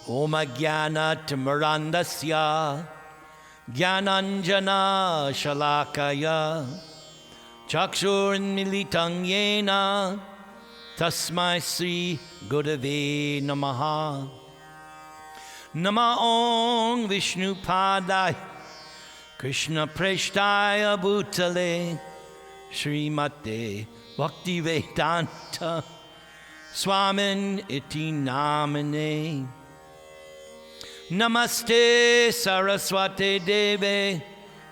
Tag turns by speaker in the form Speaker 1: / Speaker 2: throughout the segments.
Speaker 1: Om Ajnana-timirandasya Jnananjana Shalakaya Chakshurmilitang Yena Tasmai Sri Gurave Namaha. Nama Om Vishnu Padaya Krishna Preshtaya Bhutale Srimate Bhaktivedanta Swamin iti namine. Namaste Saraswate Deve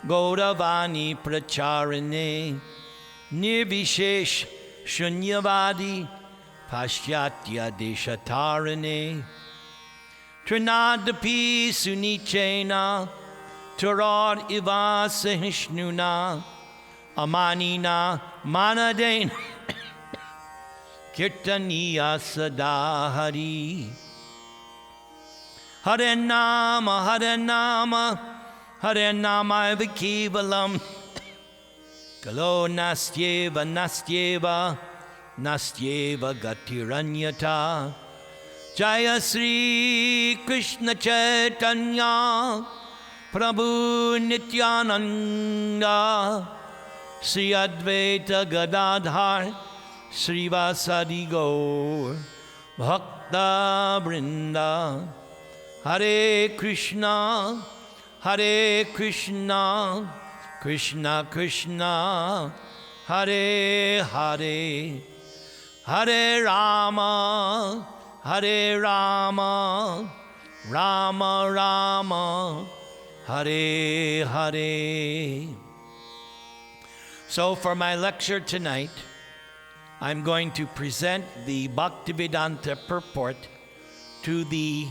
Speaker 1: Gauravani Pracharine Nirvishesh Shunyavadi Pashyatya Deshatarine Trinadapi Sunichena Turad Iva Sahishnuna Amanina Manadena Kirtaniya Sadahari. Hare Nama, Hare Nama, Hare Nama Vikivalam. Kalo Nastyeva, Nastyeva, Nastyeva Gatiranyata. Jaya Sri Krishna Chaitanya Prabhu Nityananda Sri Advaita Gadadhar SanDiego Bhakta Vrinda. Hare Krishna, Hare Krishna, Krishna Krishna, Hare Hare, Hare Rama, Hare Rama, Rama Rama, Hare Hare. So for my lecture tonight, I'm going to present the Bhaktivedanta Purport to the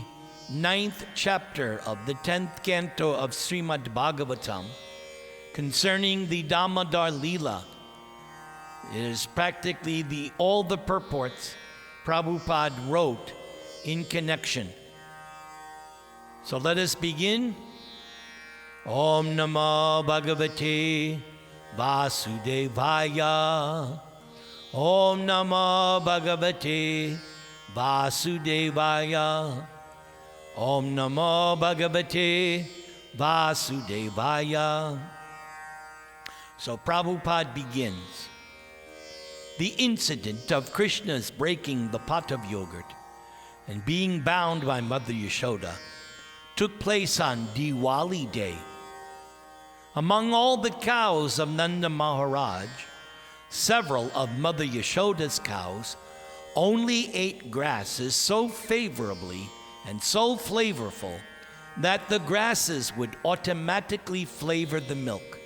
Speaker 1: 9th chapter of the 10th canto of Srimad Bhagavatam concerning the Damodara-lila. It is practically all the purports Prabhupada wrote in connection. So let us begin. Om Namo Bhagavate Vasudevaya. Om Namo Bhagavate Vasudevaya. Om Namo Bhagavate Vasudevaya. So Prabhupada begins. The incident of Krishna's breaking the pot of yogurt and being bound by Mother Yashoda took place on Diwali day. Among all the cows of Nanda Maharaj, several of Mother Yashoda's cows only ate grasses so favorably and so flavorful that the grasses would automatically flavor the milk.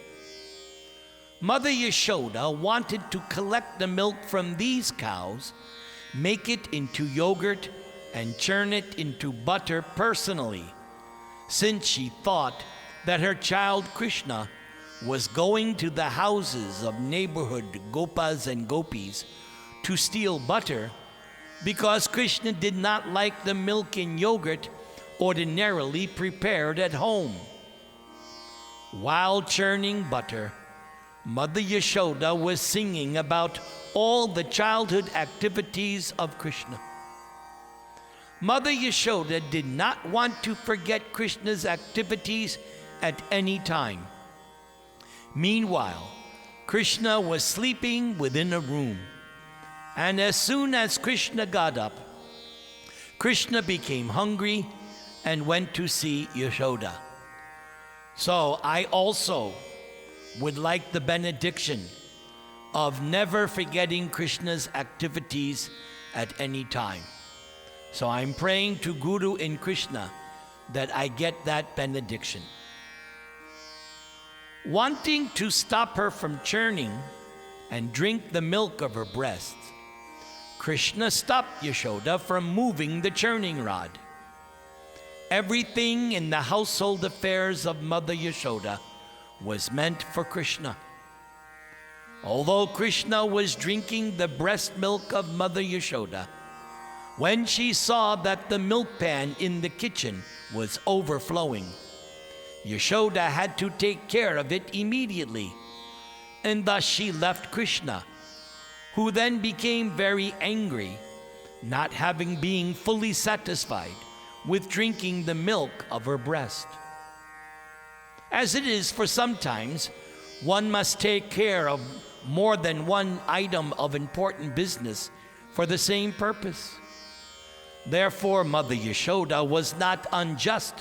Speaker 1: Mother Yashoda wanted to collect the milk from these cows, make it into yogurt, and churn it into butter personally, since she thought that her child Krishna was going to the houses of neighborhood gopas and gopis to steal butter, because Krishna did not like the milk in yogurt ordinarily prepared at home. While churning butter, Mother Yashoda was singing about all the childhood activities of Krishna. Mother Yashoda did not want to forget Krishna's activities at any time. Meanwhile, Krishna was sleeping within a room. And as soon as Krishna got up, Krishna became hungry and went to see Yashoda. So I also would like the benediction of never forgetting Krishna's activities at any time. So I'm praying to Guru in Krishna that I get that benediction. Wanting to stop her from churning and drink the milk of her breasts, Krishna stopped Yashoda from moving the churning rod. Everything in the household affairs of Mother Yashoda was meant for Krishna. Although Krishna was drinking the breast milk of Mother Yashoda, when she saw that the milk pan in the kitchen was overflowing, Yashoda had to take care of it immediately, and thus she left Krishna, who then became very angry, not having been fully satisfied with drinking the milk of her breast. As it is for sometimes, one must take care of more than one item of important business for the same purpose. Therefore, Mother Yashoda was not unjust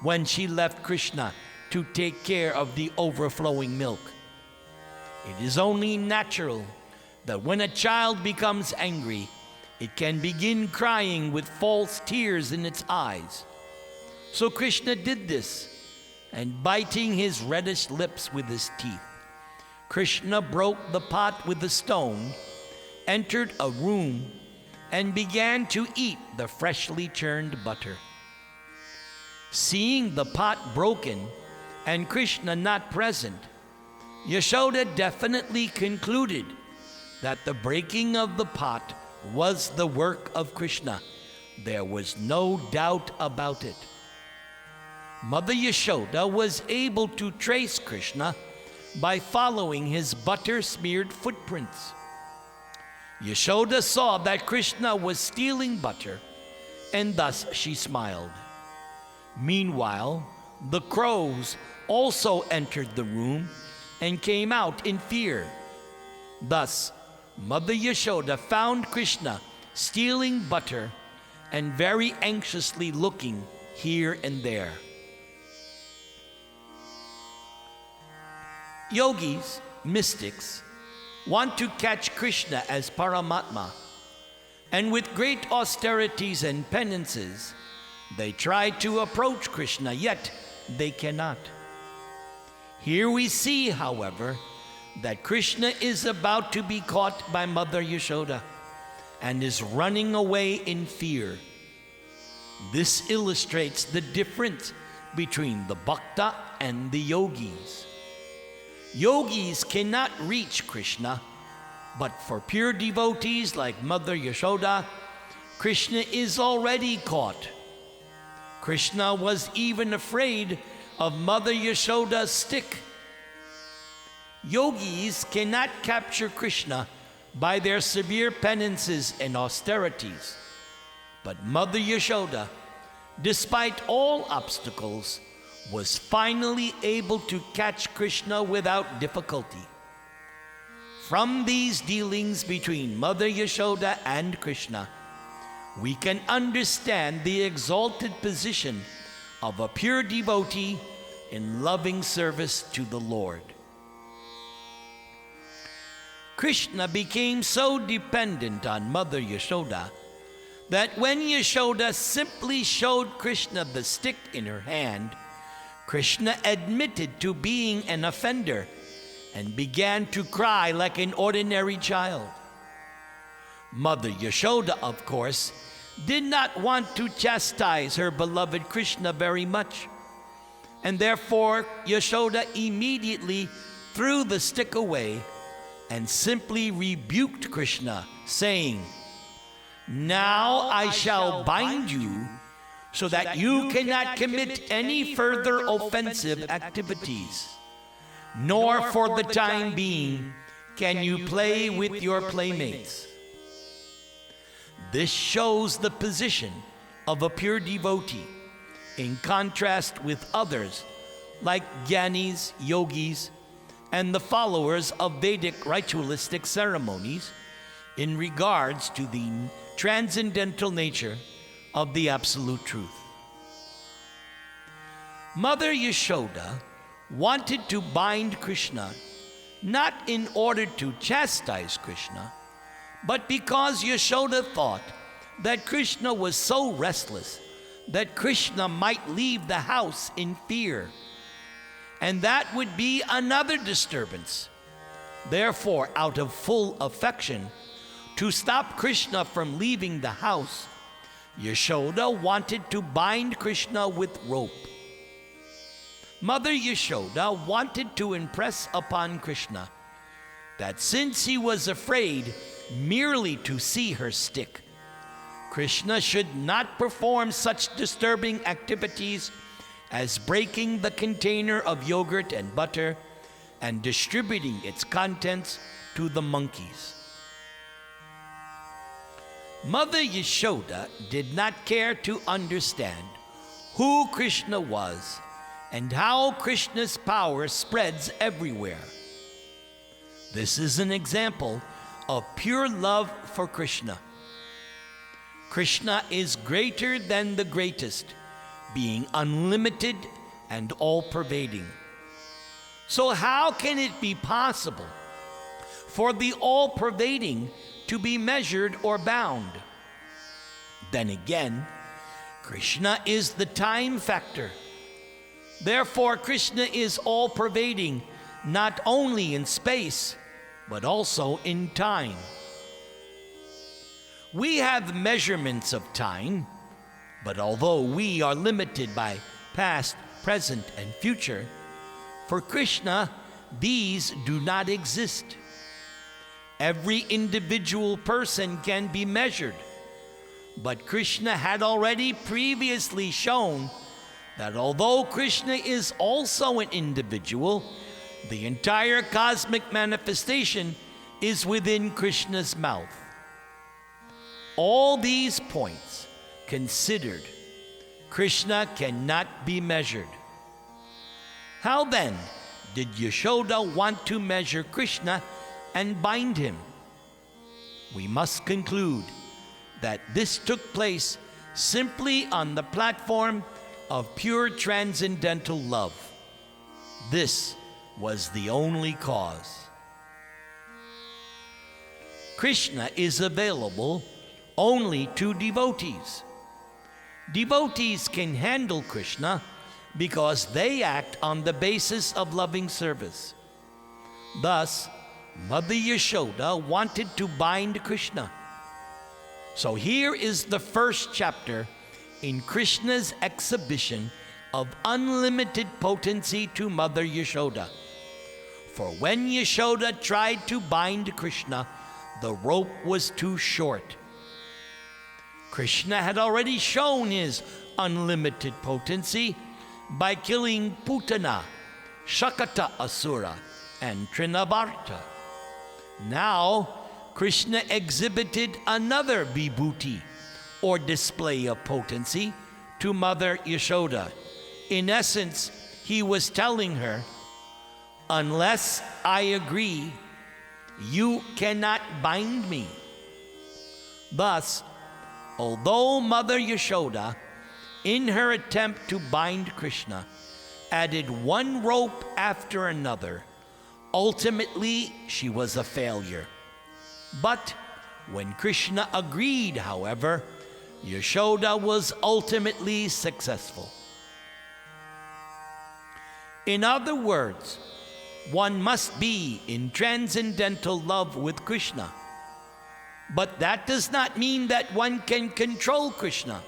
Speaker 1: when she left Krishna to take care of the overflowing milk. It is only natural that when a child becomes angry, it can begin crying with false tears in its eyes. So Krishna did this, and biting his reddish lips with his teeth, Krishna broke the pot with a stone, entered a room, and began to eat the freshly churned butter. Seeing the pot broken and Krishna not present, Yashoda definitely concluded that the breaking of the pot was the work of Krishna. There was no doubt about it. Mother Yashoda was able to trace Krishna by following his butter-smeared footprints. Yashoda saw that Krishna was stealing butter, and thus she smiled. Meanwhile, the crows also entered the room and came out in fear. Thus, Mother Yashoda found Krishna stealing butter and very anxiously looking here and there. Yogis, mystics, want to catch Krishna as Paramatma, and with great austerities and penances, they try to approach Krishna, yet they cannot. Here we see, however, that Krishna is about to be caught by Mother Yashoda and is running away in fear. This illustrates the difference between the bhakta and the yogis. Yogis cannot reach Krishna, but for pure devotees like Mother Yashoda, Krishna is already caught. Krishna was even afraid of Mother Yashoda's stick. Yogis cannot capture Krishna by their severe penances and austerities, but Mother Yashoda, despite all obstacles, was finally able to catch Krishna without difficulty. From these dealings between Mother Yashoda and Krishna, we can understand the exalted position of a pure devotee in loving service to the Lord. Krishna became so dependent on Mother Yashoda that when Yashoda simply showed Krishna the stick in her hand, Krishna admitted to being an offender and began to cry like an ordinary child. Mother Yashoda, of course, did not want to chastise her beloved Krishna very much, and therefore Yashoda immediately threw the stick away and simply rebuked Krishna, saying, "Now I shall bind you so that you cannot commit any further offensive activities, nor for the time being can you play with your playmates." This shows the position of a pure devotee, in contrast with others like Jnanis, yogis, and the followers of Vedic ritualistic ceremonies in regards to the transcendental nature of the absolute truth. Mother Yashoda wanted to bind Krishna not in order to chastise Krishna, but because Yashoda thought that Krishna was so restless that Krishna might leave the house in fear, and that would be another disturbance. Therefore, out of full affection, to stop Krishna from leaving the house, Yashoda wanted to bind Krishna with rope. Mother Yashoda wanted to impress upon Krishna that since he was afraid merely to see her stick, Krishna should not perform such disturbing activities as breaking the container of yogurt and butter and distributing its contents to the monkeys. Mother Yashoda did not care to understand who Krishna was and how Krishna's power spreads everywhere. This is an example of pure love for Krishna. Krishna is greater than the greatest, being unlimited and all-pervading. So how can it be possible for the all-pervading to be measured or bound? Then again, Krishna is the time factor. Therefore, Krishna is all-pervading, not only in space, but also in time. We have measurements of time, but although we are limited by past, present, and future, for Krishna, these do not exist. Every individual person can be measured, but Krishna had already previously shown that although Krishna is also an individual, the entire cosmic manifestation is within Krishna's mouth. All these points considered, Krishna cannot be measured. How then did Yashoda want to measure Krishna and bind him? We must conclude that this took place simply on the platform of pure transcendental love. This was the only cause. Krishna is available only to devotees. Devotees can handle Krishna because they act on the basis of loving service. Thus, Mother Yashoda wanted to bind Krishna. So here is the first chapter in Krishna's exhibition of unlimited potency to Mother Yashoda. For when Yashoda tried to bind Krishna, the rope was too short. Krishna had already shown his unlimited potency by killing Putana, Shakata Asura, and Trinabarta. Now, Krishna exhibited another vibhuti, or display of potency, to Mother Yashoda. In essence, he was telling her, unless I agree, you cannot bind me. Thus, although Mother Yashoda, in her attempt to bind Krishna, added one rope after another, ultimately she was a failure. But when Krishna agreed, however, Yashoda was ultimately successful. In other words, one must be in transcendental love with Krishna. But that does not mean that one can control Krishna.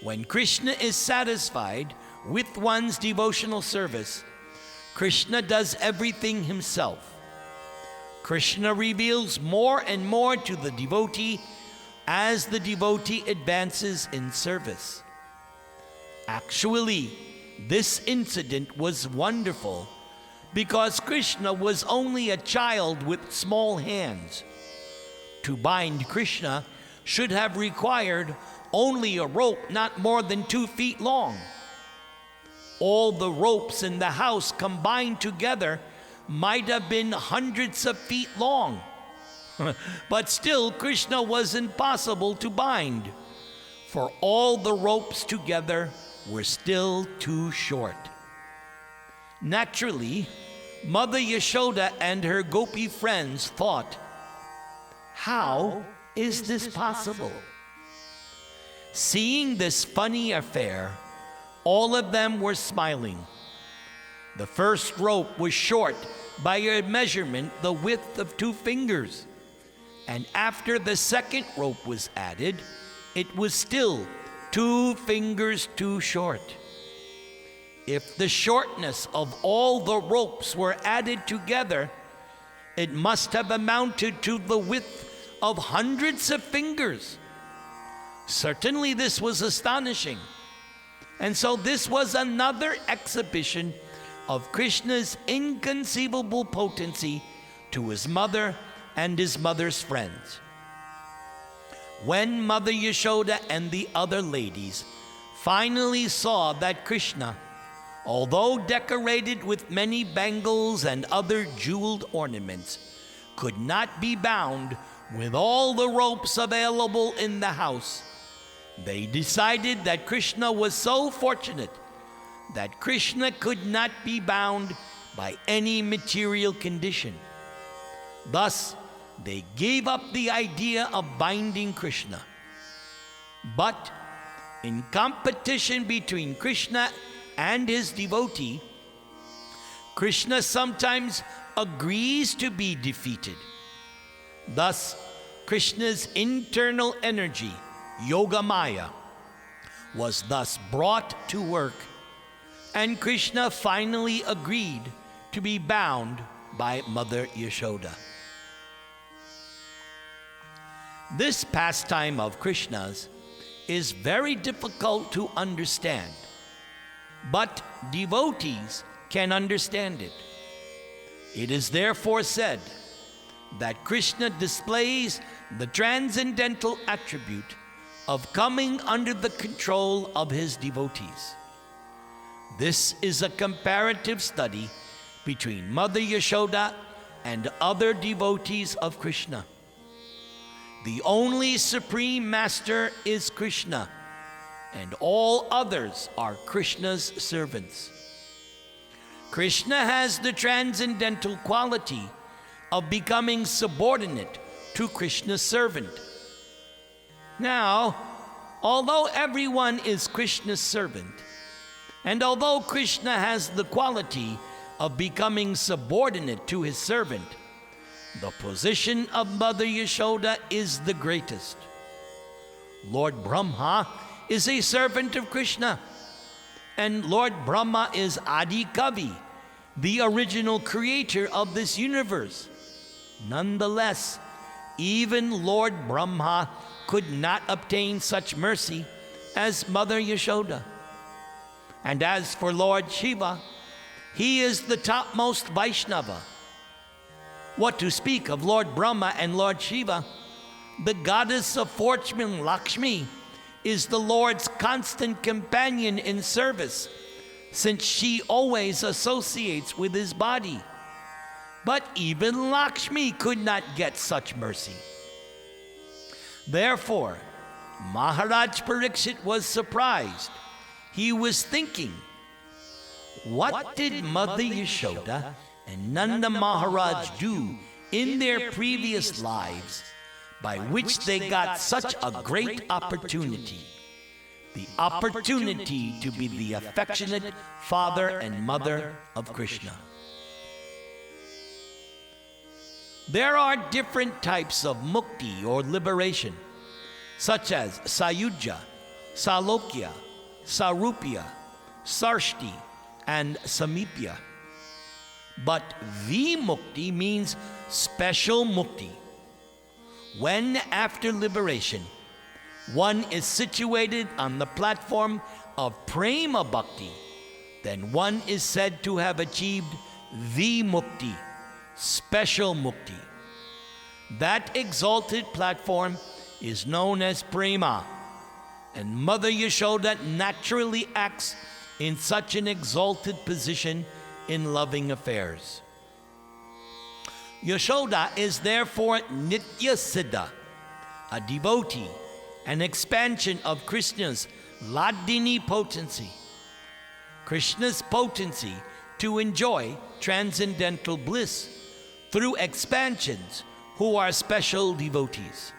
Speaker 1: When Krishna is satisfied with one's devotional service, Krishna does everything himself. Krishna reveals more and more to the devotee as the devotee advances in service. Actually, this incident was wonderful because Krishna was only a child with small hands. To bind Krishna should have required only a rope not more than 2 feet long. All the ropes in the house combined together might have been hundreds of feet long. But still, Krishna was impossible to bind, for all the ropes together were still too short. Naturally, Mother Yashoda and her gopi friends thought, how is this possible? Seeing this funny affair, all of them were smiling. The first rope was short by a measurement the width of 2 fingers. And after the second rope was added, it was still 2 fingers too short. If the shortness of all the ropes were added together, it must have amounted to the width of hundreds of fingers. Certainly this was astonishing. And so this was another exhibition of Krishna's inconceivable potency to his mother and his mother's friends. When Mother Yashoda and the other ladies finally saw that Krishna, although decorated with many bangles and other jeweled ornaments, could not be bound with all the ropes available in the house, they decided that Krishna was so fortunate that Krishna could not be bound by any material condition. Thus, they gave up the idea of binding Krishna. But in competition between Krishna and his devotee, Krishna sometimes agrees to be defeated. Thus, Krishna's internal energy, Yoga Maya, was thus brought to work, and Krishna finally agreed to be bound by Mother Yashoda. This pastime of Krishna's is very difficult to understand, but devotees can understand it. It is therefore said that Krishna displays the transcendental attribute of coming under the control of his devotees. This is a comparative study between Mother Yashoda and other devotees of Krishna. The only supreme master is Krishna, and all others are Krishna's servants. Krishna has the transcendental quality of becoming subordinate to Krishna's servant. Now, although everyone is Krishna's servant, and although Krishna has the quality of becoming subordinate to his servant, the position of Mother Yashoda is the greatest. Lord Brahma is a servant of Krishna, and Lord Brahma is Adi Kavi, the original creator of this universe. Nonetheless, even Lord Brahma could not obtain such mercy as Mother Yashoda. And as for Lord Shiva, he is the topmost Vaishnava. What to speak of Lord Brahma and Lord Shiva? The goddess of fortune, Lakshmi, is the Lord's constant companion in service, since she always associates with his body. But even Lakshmi could not get such mercy. Therefore, Maharaj Parikshit was surprised. He was thinking, what did Mother Yashoda and Nanda Maharaj do in their previous lives by which they got such a great opportunity? The opportunity to be the affectionate father and mother of Krishna. There are different types of mukti or liberation, such as Sayuja, Salokya, Sarupya, Sarshti, and Samipya. But Vimukti means special mukti. When, after liberation, one is situated on the platform of prema bhakti, then one is said to have achieved Vimukti, special mukti. That exalted platform is known as prema, and Mother Yashoda naturally acts in such an exalted position in loving affairs. Yashoda is therefore Nitya Siddha, a devotee, an expansion of Krishna's Ladini potency. Krishna's potency to enjoy transcendental bliss through expansions who are special devotees.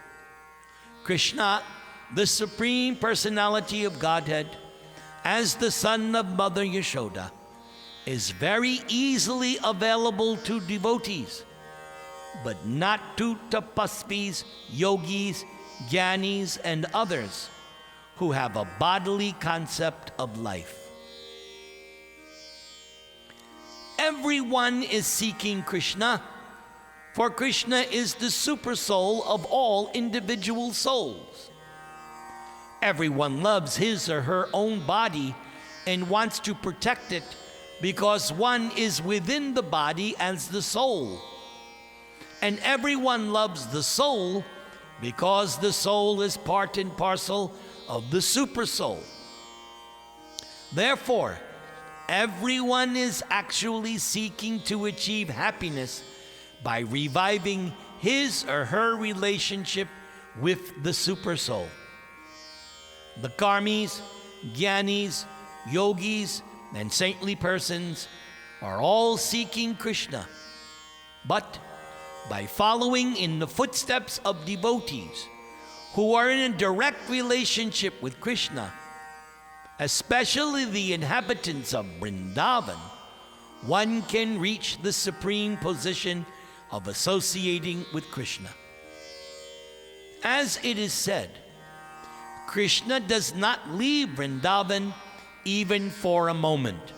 Speaker 1: Krishna, the Supreme Personality of Godhead, as the son of Mother Yashoda, is very easily available to devotees, but not to tapasvis, yogis, jnanis, and others who have a bodily concept of life. Everyone is seeking Krishna, for Krishna is the supersoul of all individual souls. Everyone loves his or her own body and wants to protect it because one is within the body as the soul. And everyone loves the soul because the soul is part and parcel of the supersoul. Therefore, everyone is actually seeking to achieve happiness by reviving his or her relationship with the supersoul. The karmis, jnanis, yogis, and saintly persons are all seeking Krishna, but by following in the footsteps of devotees who are in a direct relationship with Krishna, especially the inhabitants of Vrindavan, one can reach the supreme position of associating with Krishna. As it is said, Krishna does not leave Vrindavan even for a moment.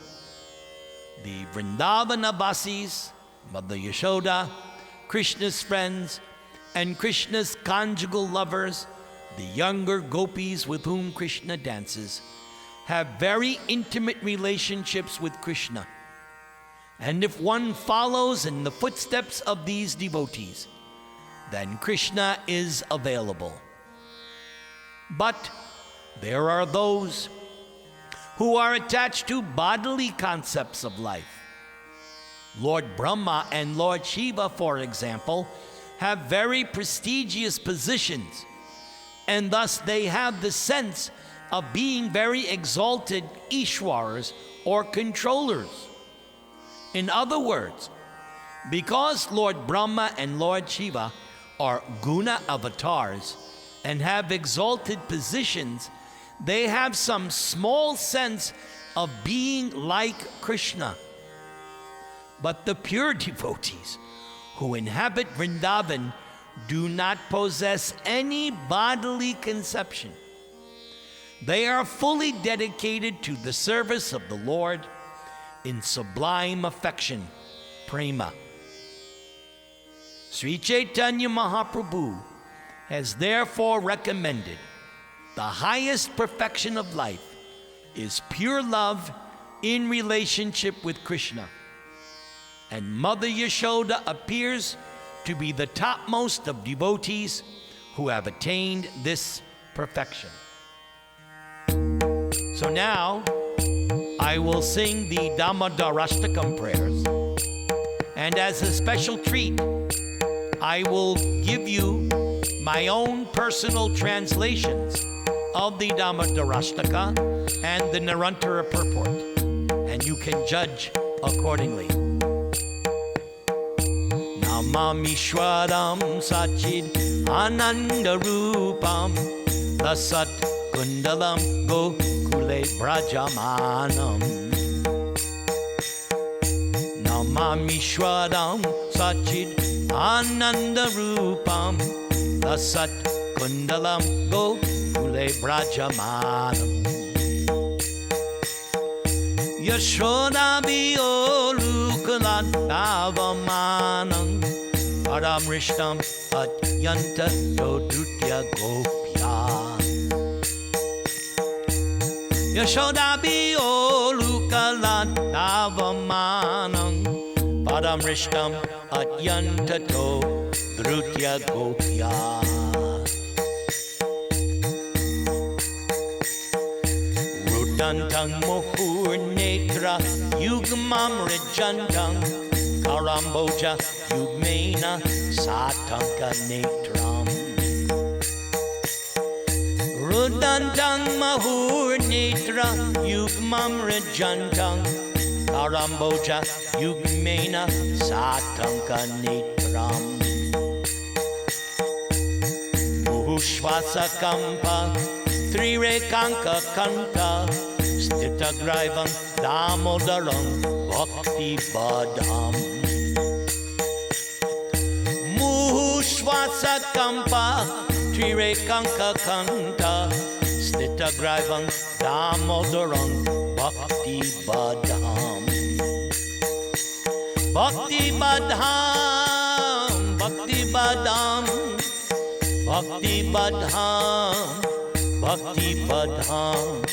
Speaker 1: The Vrindavana-vasis, Mother Yashoda, Krishna's friends, and Krishna's conjugal lovers, the younger gopis with whom Krishna dances, have very intimate relationships with Krishna. And if one follows in the footsteps of these devotees, then Krishna is available. But there are those who are attached to bodily concepts of life. Lord Brahma and Lord Shiva, for example, have very prestigious positions, and thus they have the sense of being very exalted Ishwaras or controllers. In other words, because Lord Brahma and Lord Shiva are guna avatars and have exalted positions, they have some small sense of being like Krishna. But the pure devotees who inhabit Vrindavan do not possess any bodily conception. They are fully dedicated to the service of the Lord in sublime affection, prema. Sri Chaitanya Mahaprabhu has therefore recommended the highest perfection of life is pure love in relationship with Krishna. And Mother Yashoda appears to be the topmost of devotees who have attained this perfection. So now, I will sing the Damodara-lila prayers, and as a special treat, I will give you my own personal translations of the Damodara-lila and the Narantara Purport, and you can judge accordingly. Namamishwaram Sachid Ananda Rupam Lasat Kundalam Gokule Brajamanam. Namamishwaram Sachid Ananda Rupam Lasat Kundalam Gokule Brajamanam. Yashoda Biolukulat Avamanam Paramrishtam Atyanta Dodrutya Gopya. Yashoda Biolukulat Avamanam Paramrishtam Atyanta Dodrutya Gopya. Rudantang Mohurnetra Yugmam Rejantang Karamboja Yugmena Satanka Netram. Rudantang Mahurnetra Yugmam Rejantang Karamboja Yugmena Satanka Netram. Muhushvasa Kampa Trirekanka Kanta Stita Graivam Damodaram Bhakti Badam. Muhushvasa Kampa Trirekanka Kanta Stita Graivam Damodaram Bhakti Badam. Bhakti Badam, Bhakti Badam, Bhakti Badam, Bhakti Badam.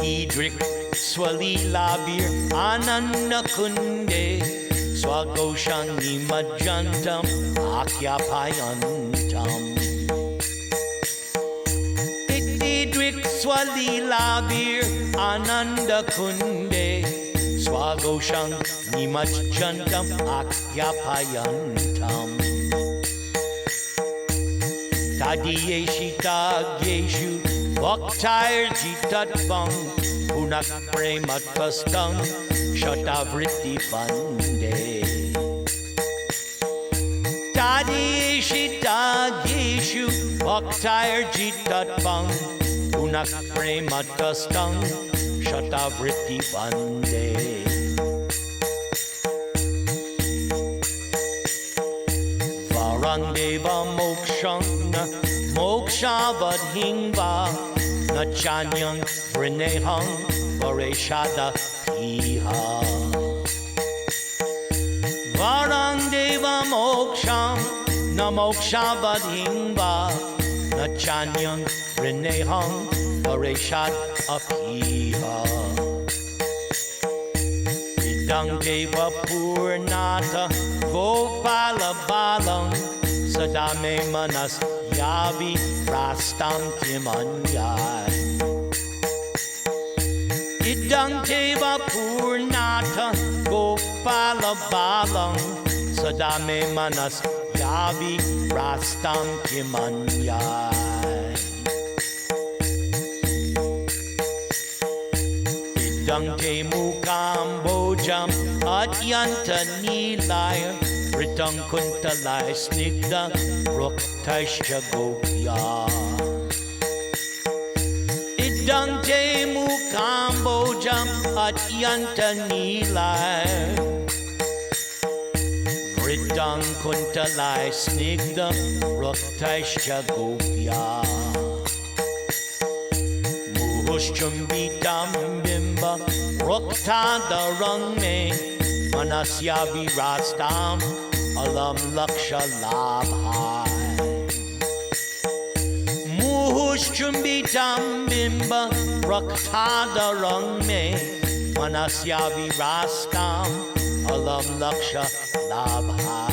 Speaker 1: Idrik Swali Labir Ananda Kunde Swagoshang nimajjantam akyapayantam. Iktidrik swalilabir ananda kunde. Swagoshang nimajjantam akyapayantam. Tadiyeshitagyeshu bhaktair jitatvam punak prematkastam shatavritti bande. Tadiyeshitagyeshu bhaktair jitatvam punak prematkastam shatavritti bande. Varandeva moksham mokshavadhingva nachanyang vrineham vareshada piha. Varandeva moksham na mokshavadhingva nachanyang vrineham vareshada piha. Idang deva purnata gopala balam sadame manas yavi rastam kimanyai. Idang deva purnata gopala balam sadame manas yavi rastam kimanyai. Idang te mukam bojam adyanta nilaya Ritang kuntalai snigda ruktaishcha gopya. Idang te mukam bojam adyanta nilaya Ritang kuntalai snigda ruktaishcha gopya. Muhushchumbitam bimba ruktadarang me manasya virastam alam laksha labhai. Muhushchumbitam bimba raktadarang me manasya virastam alam laksha labhai.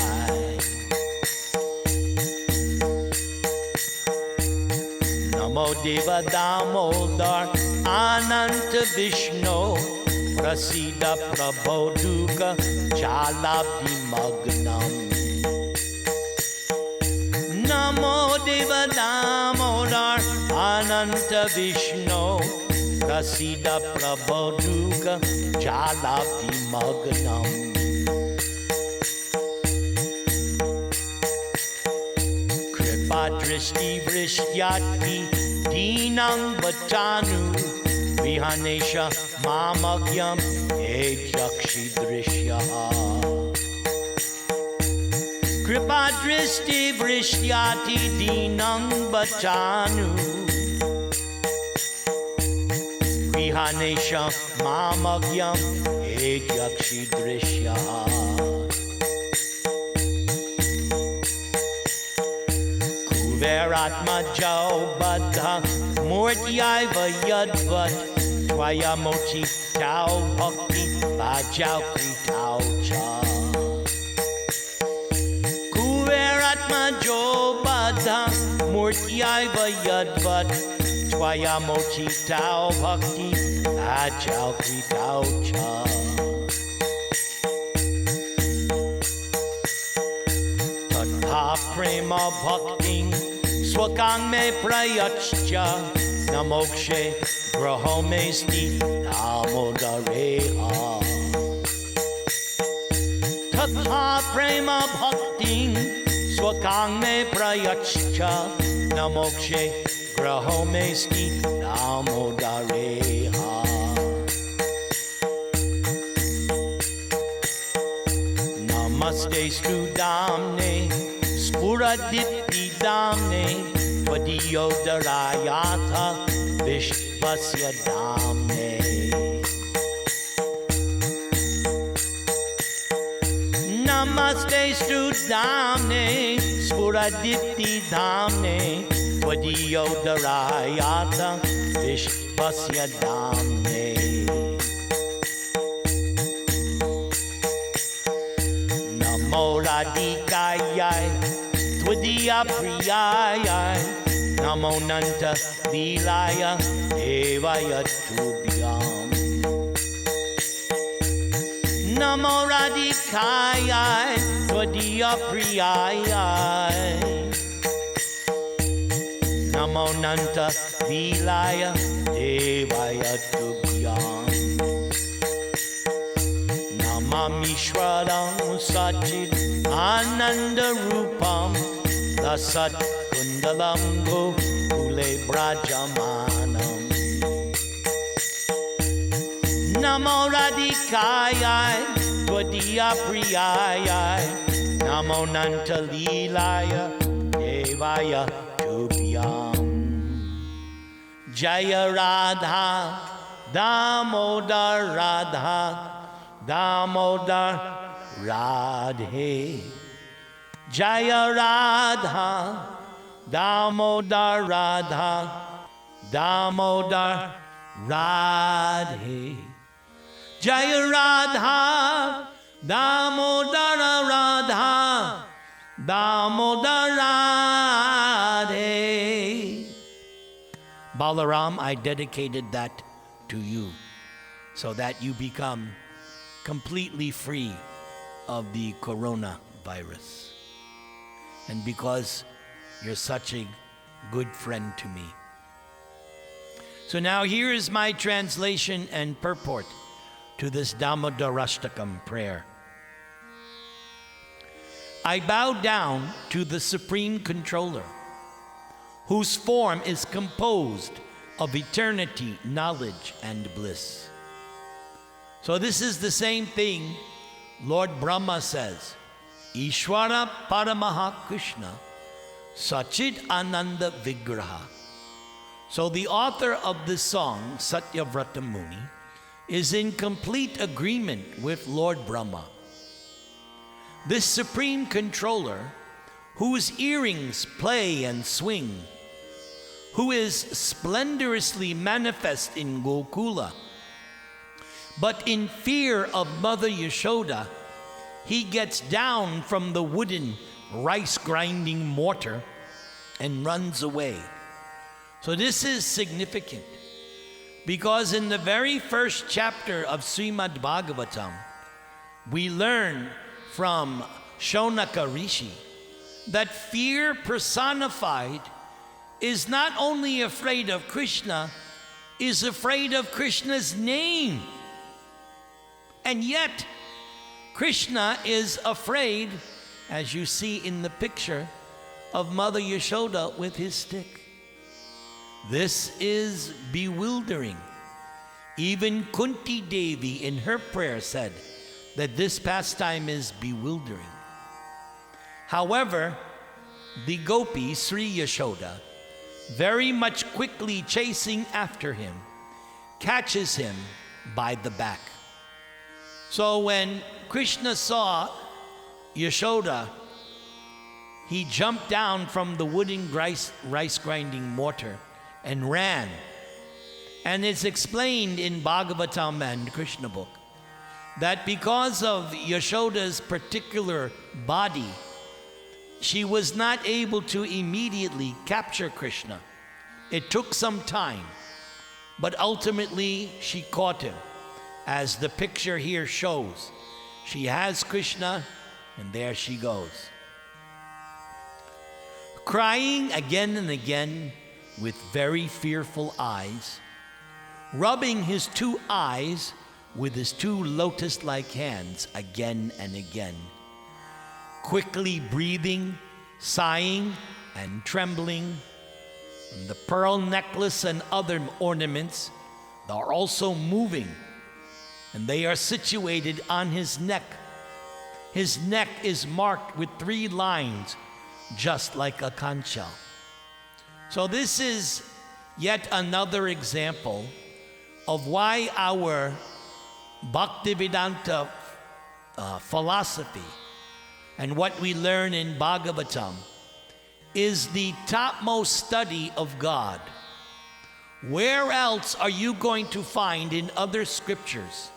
Speaker 1: Namo Deva Damodar Ananta Vishnu Prasida Prabodhuka Jalabdi Magnam. Namo Deva Damodar Ananta Vishnu Prasida Prabodhuka Jalabdi Magnam. Kripa Drishti Vrishyati Dinang Bhatanu Vihanesha Mamagyam Ejakshi Drishyaha. Kripa Dristi Vrishyati Dinang Bhatanu Vihanesha Mamagyam Ejakshi Drishyaha. Kuveratma Jau Badha Murtyaiva Yadvat Twaya Mochi Tau Bhakti Bhajau Kritau Cha. Kuveratma Jo Badha Murtyaiva Yadvat Twaya Mochi Tau Bhakti Bhajau Kritau Cha. Tatha Prema Bhakti Swakang me prayachcha namokshe grahomesti Damodara-lila. Tatha prema bhaktin swakang me prayachcha namokshe grahomesti Damodara-lila. Namaste stu damne Spuradipti damne Vadiyodarayatha Vishvasya damne. Namaste stu damne Spuradipti damne Vadiyodarayatha Vishvasya damne. Radhikayai Tvadiya Priyayai Namo Nanta Lilaya Devaya Tubhyam. Namo Radhikayai Tvadiya Priyayai Namo Nanta Lilaya Devaya Tubhyam. Namamishwaram Sachit Ananda Rupam Lasat Kundalam Gokule Brajamanam. Namo Radhikayai Tvadiya Priyayai Namo Nanta Lilaya Devaya Tubhyam. Jaya Radha Damodar Radha Damodar Radhe. Jaya Radha Damodar Radha Damodar Radhe. Jaya Radha Damodar Radha Damodar Radhe. Balaram, I dedicated that to you so that you become completely free of the coronavirus. And because you're such a good friend to me. So now here is my translation and purport to this Damodara-ashtakam prayer. I bow down to the Supreme Controller, whose form is composed of eternity, knowledge, and bliss. So this is the same thing Lord Brahma says. Ishvara Paramaha Krishna Sachit Ananda Vigraha. So the author of this song, Satyavrata Muni, is in complete agreement with Lord Brahma. This Supreme Controller, whose earrings play and swing, who is splendorously manifest in Gokula, but in fear of Mother Yashoda, he gets down from the wooden rice-grinding mortar and runs away. So this is significant because in the very first chapter of Srimad Bhagavatam, we learn from Shonaka Rishi that fear personified is not only afraid of Krishna, is afraid of Krishna's name. And yet, Krishna is afraid, as you see in the picture, of Mother Yashoda with his stick. This is bewildering. Even Kunti Devi in her prayer said that this pastime is bewildering. However, the gopi, Sri Yashoda, very much quickly chasing after him, catches him by the back. So when Krishna saw Yashoda, he jumped down from the wooden rice grinding mortar and ran. And it's explained in Bhagavatam and Krishna book that because of Yashoda's particular body, she was not able to immediately capture Krishna. It took some time, but ultimately she caught him. As the picture here shows, she has Krishna, and there she goes. Crying again and again with very fearful eyes, rubbing his two eyes with his two lotus-like hands again and again, quickly breathing, sighing, and trembling. And the pearl necklace and other ornaments are also moving, and they are situated on his neck. His neck is marked with 3 lines, just like a conch shell. So this is yet another example of why our Bhaktivedanta philosophy and what we learn in Bhagavatam is the topmost study of God. Where else are you going to find in other scriptures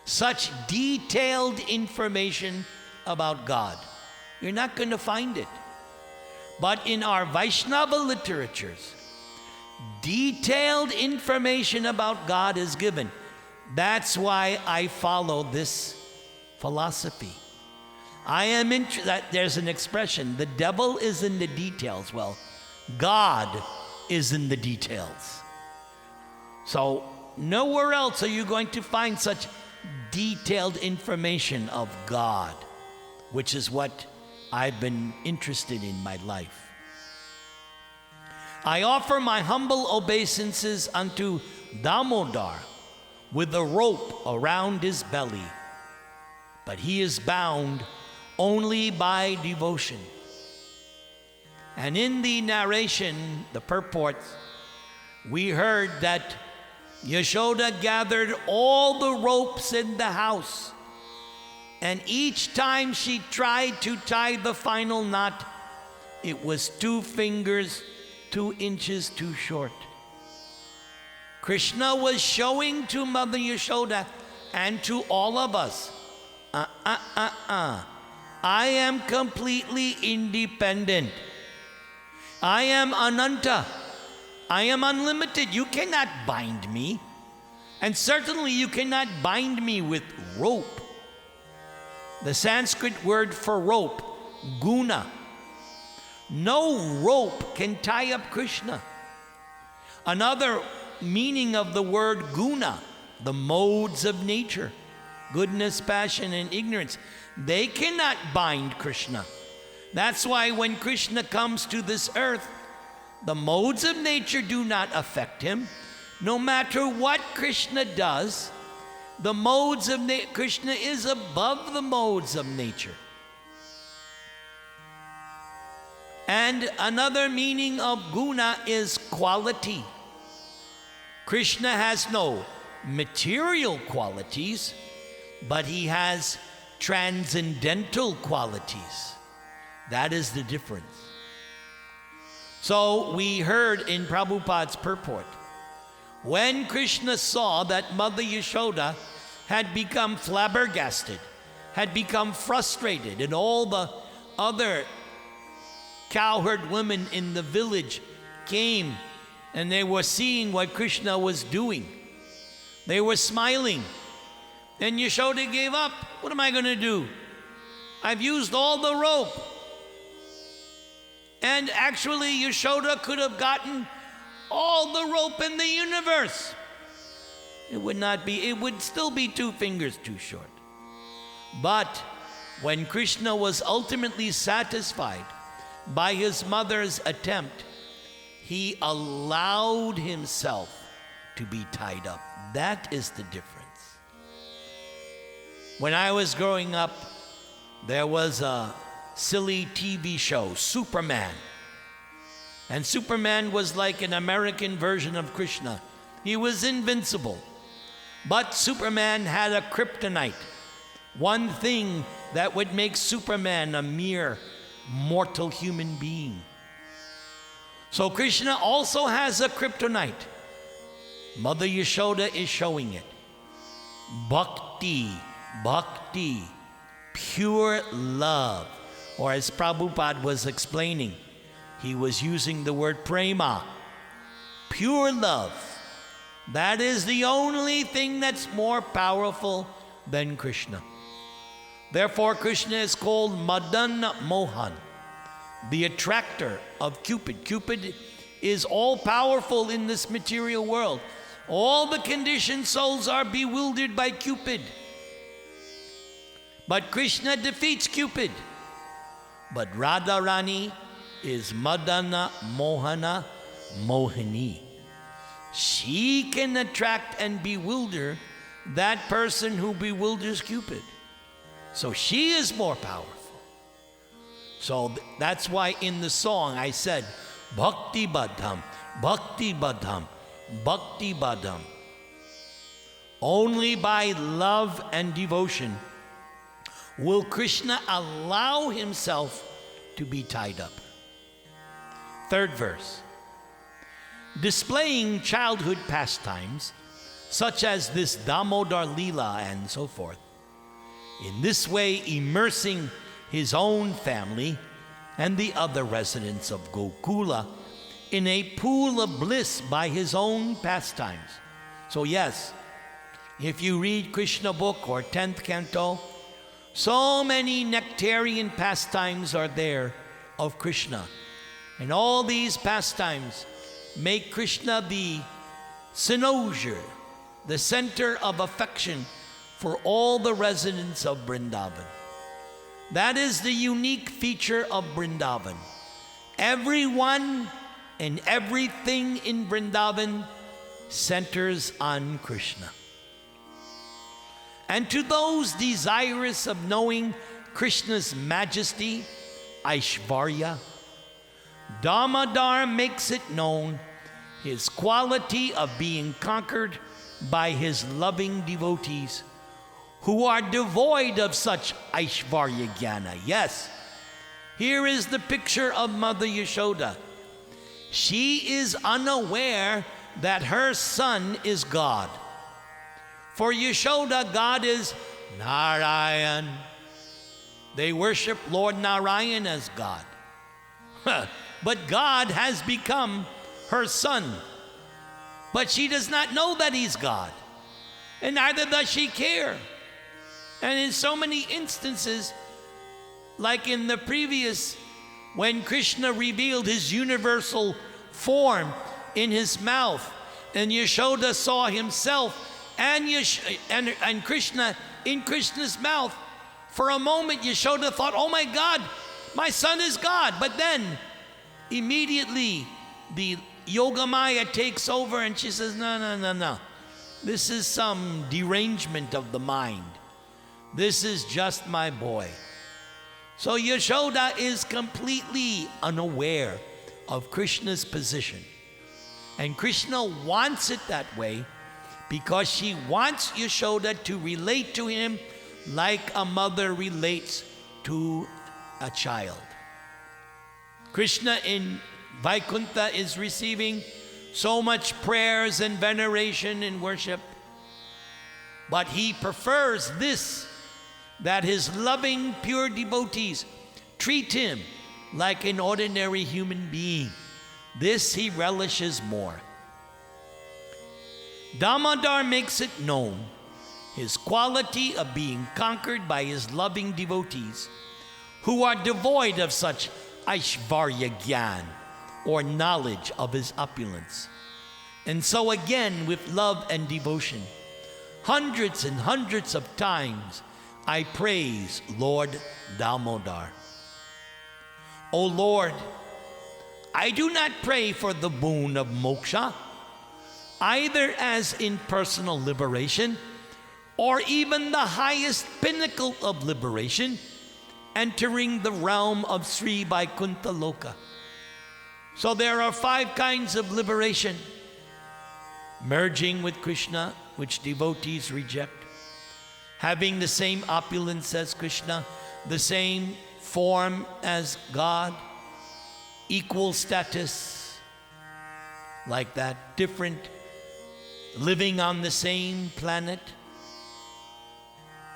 Speaker 1: such detailed information about God? You're not going to find it. But in our Vaishnava literatures, detailed information about God is given. That's why I follow this philosophy. There's an expression, the devil is in the details. Well, God is in the details. So nowhere else are you going to find such detailed information of God, which is what I've been interested in my life. I offer my humble obeisances unto Damodar with a rope around his belly, but he is bound only by devotion. And in the narration, the purport, we heard that Yashoda gathered all the ropes in the house, and each time she tried to tie the final knot, it was 2 fingers, 2 inches too short. Krishna was showing to Mother Yashoda and to all of us, I am completely independent. I am Ananta. I am unlimited. You cannot bind me. And certainly you cannot bind me with rope. The Sanskrit word for rope, guna. No rope can tie up Krishna. Another meaning of the word guna, the modes of nature, goodness, passion, and ignorance, they cannot bind Krishna. That's why when Krishna comes to this earth, the modes of nature do not affect him. No matter what Krishna does, the modes of Krishna is above the modes of nature. And another meaning of guna is quality. Krishna has no material qualities, but he has transcendental qualities. That is the difference. So we heard in Prabhupada's purport, when Krishna saw that Mother Yashoda had become flabbergasted, had become frustrated, and all the other cowherd women in the village came and they were seeing what Krishna was doing. They were smiling. And Yashoda gave up. What am I going to do? I've used all the rope. And actually, Yashoda could have gotten all the rope in the universe. It would still be 2 fingers too short. But when Krishna was ultimately satisfied by his mother's attempt, he allowed himself to be tied up. That is the difference. When I was growing up, there was a silly TV show, Superman. And Superman was like an American version of Krishna. He was invincible. But Superman had a kryptonite, one thing that would make Superman a mere mortal human being. So Krishna also has a kryptonite. Mother Yashoda is showing it. Bhakti, pure love. Or as Prabhupada was explaining, he was using the word prema, pure love. That is the only thing that's more powerful than Krishna. Therefore, Krishna is called Madan Mohan, the attractor of Cupid. Cupid is all powerful in this material world. All the conditioned souls are bewildered by Cupid. But Krishna defeats Cupid. But Radharani is Madana Mohana Mohini. She can attract and bewilder that person who bewilders Cupid. So she is more powerful. So that's why in the song I said, Bhakti Badham, Bhakti Badham, Bhakti Badham. Only by love and devotion will Krishna allow himself to be tied up. 3rd verse. Displaying childhood pastimes, such as this Damodara-lila and so forth, in this way immersing his own family, and the other residents of Gokula in a pool of bliss by his own pastimes. So yes, if you read Krishna book or 10th canto, so many nectarian pastimes are there of Krishna. And all these pastimes make Krishna the cynosure, the center of affection for all the residents of Vrindavan. That is the unique feature of Vrindavan. Everyone and everything in Vrindavan centers on Krishna. And to those desirous of knowing Krishna's majesty, Aishvarya, Damodar makes it known his quality of being conquered by his loving devotees who are devoid of such Aishvarya Jnana. Yes, here is the picture of Mother Yashoda. She is unaware that her son is God. For Yashoda, God is Narayan. They worship Lord Narayan as God. But God has become her son. But she does not know that he's God. And neither does she care. And in so many instances, like in the previous, when Krishna revealed his universal form in his mouth, and Yashoda saw himself and Krishna in Krishna's mouth, for a moment Yashoda thought, oh my God, my son is God. But then immediately the Yogamaya takes over and she says, no. This is some derangement of the mind. This is just my boy. So Yashoda is completely unaware of Krishna's position. And Krishna wants it that way because she wants Yashoda to relate to him like a mother relates to a child. Krishna in Vaikuntha is receiving so much prayers and veneration and worship, but he prefers this, that his loving, pure devotees treat him like an ordinary human being. This he relishes more. Damodar makes it known his quality of being conquered by his loving devotees who are devoid of such Aishvarya Gyan, or knowledge of his opulence. And so again, with love and devotion, hundreds and hundreds of times I praise Lord Damodar. O Lord, I do not pray for the boon of moksha, either as in personal liberation or even the highest pinnacle of liberation, entering the realm of Sri Vaikuntha Loka. So there are 5 kinds of liberation: merging with Krishna, which devotees reject; having the same opulence as Krishna, the same form as God, equal status, like that, different, living on the same planet.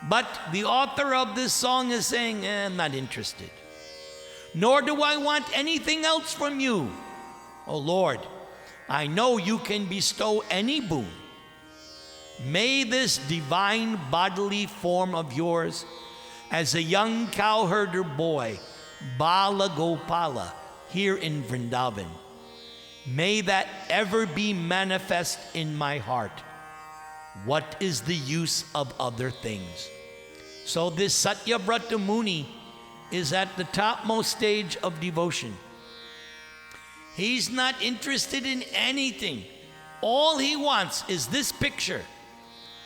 Speaker 1: But the author of this song is saying, I'm not interested. Nor do I want anything else from you. Oh Lord, I know you can bestow any boon. May this divine bodily form of yours as a young cowherder boy, Bala Gopala, here in Vrindavan, may that ever be manifest in my heart. What is the use of other things? So this Satyavrata Muni is at the topmost stage of devotion. He's not interested in anything. All he wants is this picture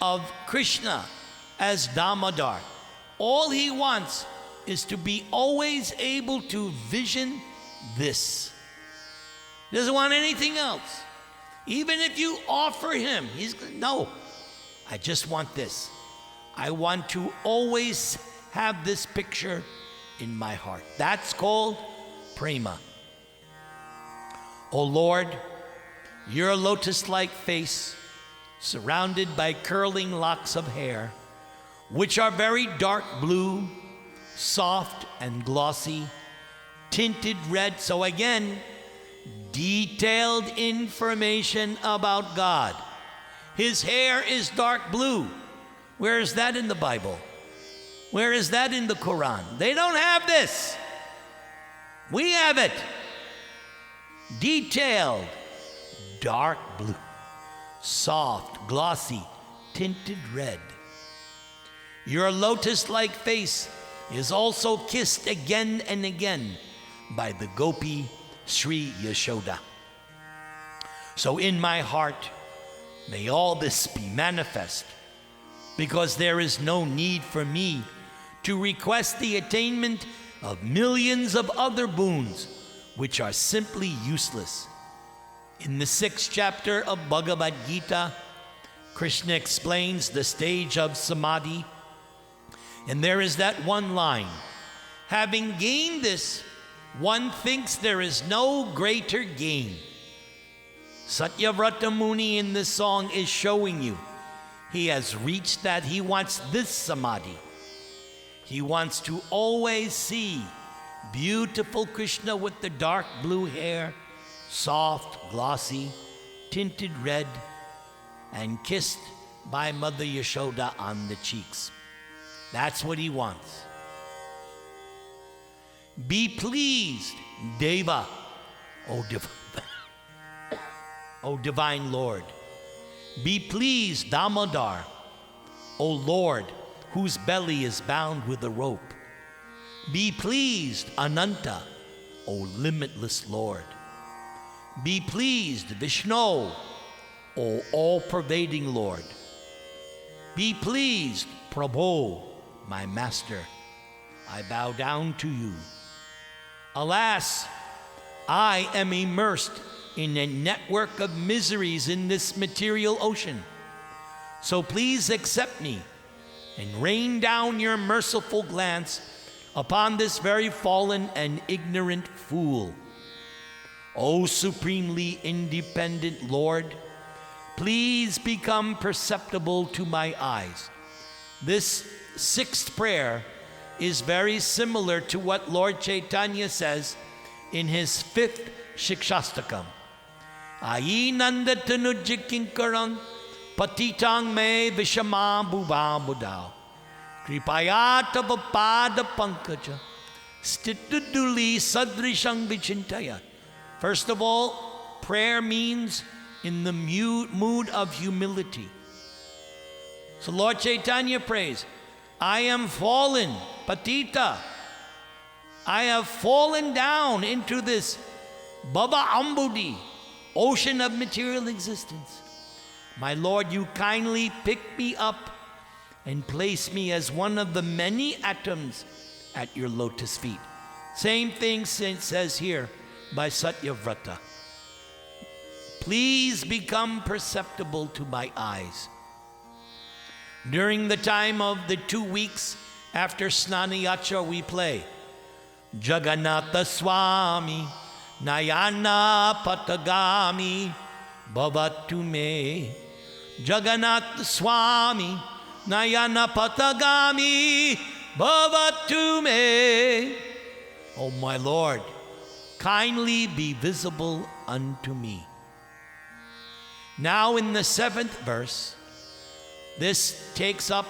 Speaker 1: of Krishna as Damodar. All he wants is to be always able to vision this. He doesn't want anything else. Even if you offer him, no, I just want this. I want to always have this picture in my heart. That's called prema. O Lord, your lotus-like face, surrounded by curling locks of hair, which are very dark blue, soft and glossy, tinted red. So again, detailed information about God. His hair is dark blue. Where is that in the Bible? Where is that in the Quran? They don't have this. We have it. Detailed, dark blue, soft, glossy, tinted red. Your lotus-like face is also kissed again and again by the gopi Sri Yashoda. So in my heart, may all this be manifest, because there is no need for me to request the attainment of millions of other boons which are simply useless. In the 6th chapter of Bhagavad Gita, Krishna explains the stage of samadhi, and there is that one line: having gained this, one thinks there is no greater gain. Satyavrata Muni in this song is showing you he has reached that. He wants this samadhi. He wants to always see beautiful Krishna with the dark blue hair, soft, glossy, tinted red, and kissed by Mother Yashoda on the cheeks. That's what he wants. Be pleased, Deva, O Divine Lord. Be pleased, Damodar, O Lord, whose belly is bound with a rope. Be pleased, Ananta, O limitless Lord. Be pleased, Vishnu, O all-pervading Lord. Be pleased, Prabhu, my Master. I bow down to you. Alas, I am immersed in a network of miseries in this material ocean. So please accept me and rain down your merciful glance upon this very fallen and ignorant fool. O supremely independent Lord, please become perceptible to my eyes. This 6th prayer is very similar to what Lord Chaitanya says in his 5th Shikshastakam. Ayi nanda tanujikinkaram patitang me vishama bhuva budao kripayata vapada pankaja stituduli sadrishang vichintaya. First of all, prayer means in the mood of humility. So Lord Chaitanya prays, I am fallen, patita. I have fallen down into this Baba Ambudi, ocean of material existence. My Lord, you kindly pick me up and place me as one of the many atoms at your lotus feet. Same thing says here by Satyavrata. Please become perceptible to my eyes. During the time of the 2 weeks after Snanayatra, we play Jagannatha Swami Nayana Patagami Bhavatu Me. Jagannatha Swami Nayana Patagami Bhavatu Me. Oh my Lord, kindly be visible unto me. Now in the 7th verse, this takes up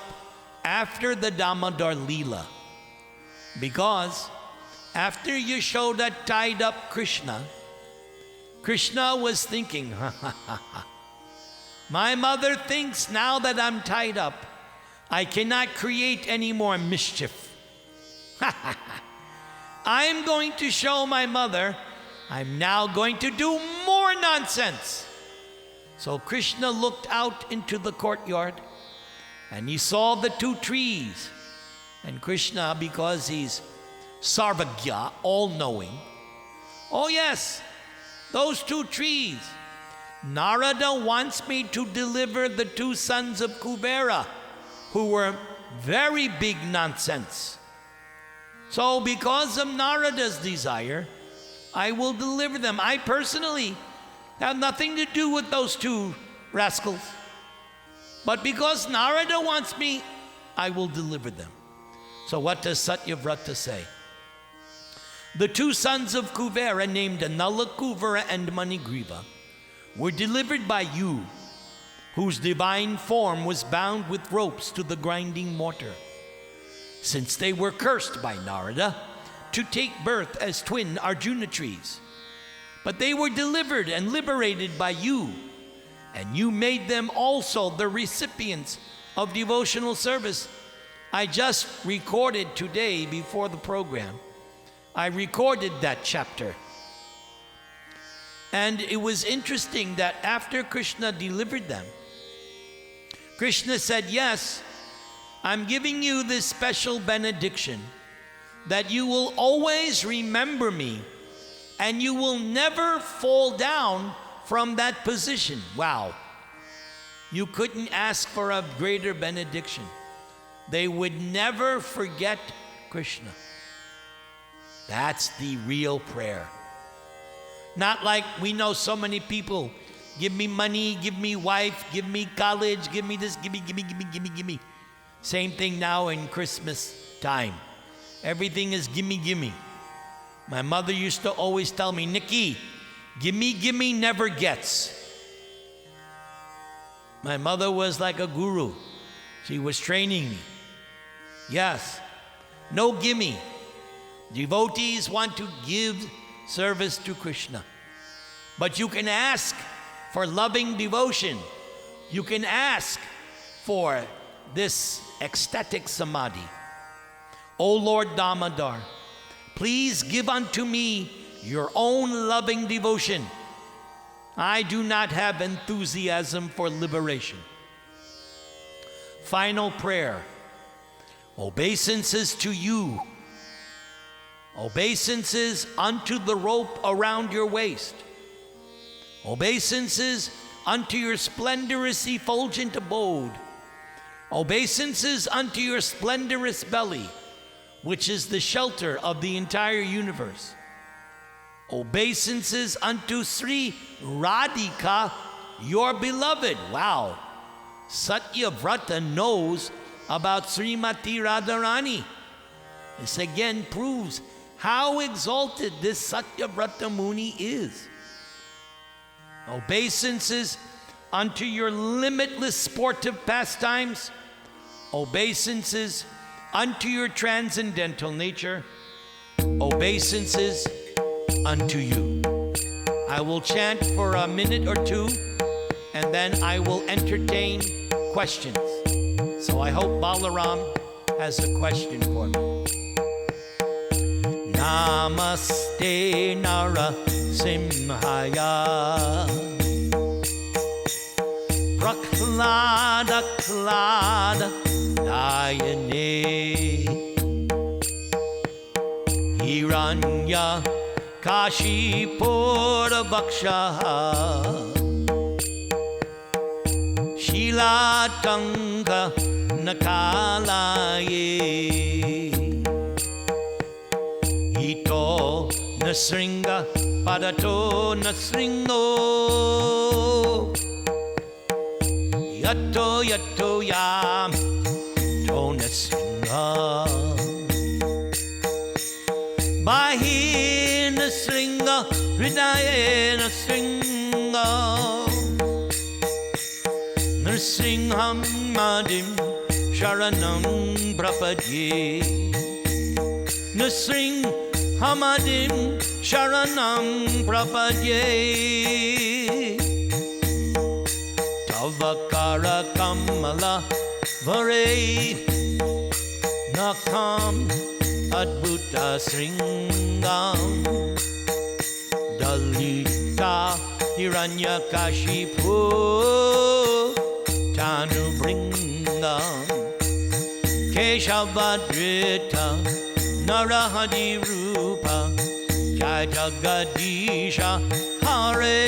Speaker 1: after the Damodara-lila, because after Yashoda tied up Krishna, Krishna was thinking, my mother thinks now that I'm tied up, I cannot create any more mischief. I'm going to show my mother I'm now going to do more nonsense. So Krishna looked out into the courtyard and he saw the 2 trees. And Krishna, because he's Sarvagya, all-knowing, oh yes, those 2 trees. Narada wants me to deliver the 2 sons of Kubera, who were very big nonsense. So because of Narada's desire, I will deliver them. I personally have nothing to do with those 2 rascals. But because Narada wants me, I will deliver them. So what does Satyavrata say? The two sons of Kuvera, named Nala Kuvera and Manigriva, were delivered by you, whose divine form was bound with ropes to the grinding mortar, since they were cursed by Narada to take birth as twin Arjuna trees. But they were delivered and liberated by you, and you made them also the recipients of devotional service. I just recorded today before the program. I recorded that chapter. And it was interesting that after Krishna delivered them, Krishna said, yes, I'm giving you this special benediction that you will always remember me and you will never fall down from that position. Wow. You couldn't ask for a greater benediction. They would never forget Krishna. That's the real prayer. Not like we know so many people, give me money, give me wife, give me college, give me this, give me. Same thing now in Christmas time. Everything is gimme. My mother used to always tell me, Nikki, gimme never gets. My mother was like a guru. She was training me. Yes, no gimme. Devotees want to give service to Krishna. But you can ask for loving devotion. You can ask for this ecstatic samadhi. O Lord Damodar, please give unto me your own loving devotion. I do not have enthusiasm for liberation. Final prayer. Obeisances to you. Obeisances unto the rope around your waist. Obeisances unto your splendorous effulgent abode. Obeisances unto your splendorous belly, which is the shelter of the entire universe. Obeisances unto Sri Radhika, your beloved. Wow. Satyavrata knows about Srimati Radharani. This again proves how exalted this Satyavrata Muni is. Obeisances unto your limitless sportive pastimes. Obeisances unto your transcendental nature. Obeisances unto you. I will chant for a minute or two, and then I will entertain questions. So I hope Balaram has a question for me. Namaste Nara Simhaya Prahlada Klada Dayane Hiranya Kashipura Bhaksha Shilatanga Nakalaye Ito Nasringa Padato Nasringo Yato Yam To Nasringa Bahi Nasringa Hridaye Nasringa Nrsingham Madim Sharanam Prapadye Nrsinghamadim Sharanam Prapadye Tavakara Kamala Vare Nakam Adbhuta Sringam Dalita Hiranyakashipu Tanu Bringam Keshavadrita Narahadi Rupa Jai Jagadisha Hare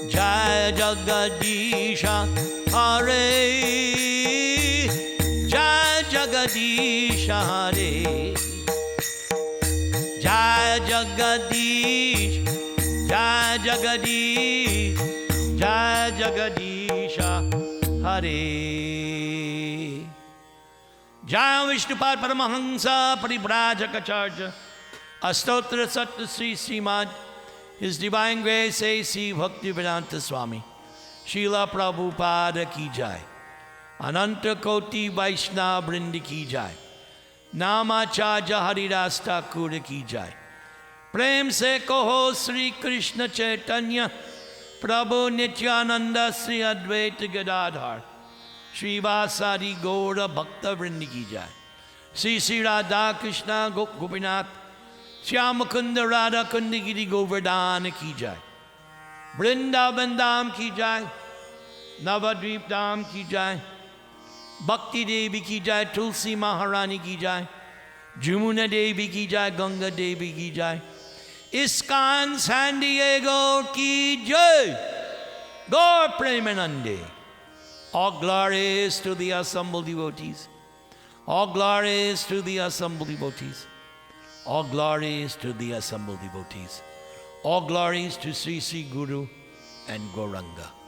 Speaker 1: Jai Jagadisha Hare Jai Jagadisha Hare Jai Jagadish Jai Jagadish Jai Jagadisha Hare Jaya Vishnupad Paramahansa Paribrajacharya Astotra Sattva Sri Srimad His Divine Grace A.C. Bhaktivedanta Swami Srila Prabhupada Ki Jai Ananta Koti Vaishnava Brindi Ki Jai Namacharya Haridas Thakur Ki Jai Prem Se Koho Sri Krishna Chaitanya Prabhu Nityananda Sri Advaita Gadadhar Shri Vasadi Gaura Bhakta Vrindi Ki Jai Sri Sri Radha Krishna Gopinath Shyamakunda Radha Kundagiri Govardhana Ki Jai Vrindavan Dham Ki Jai Navadvip Dham Ki Jai Bhakti Devi Ki Jai Tulsi Maharani Ki Jai Jamuna Devi Ki Jai Ganga Devi Ki Jai ISKCON SanDiego Ki Jai Gaur Premanande. All glories to the assembled devotees. All glories to the assembled devotees. All glories to the assembled devotees. All glories to Sri Sri Guru and Gauranga.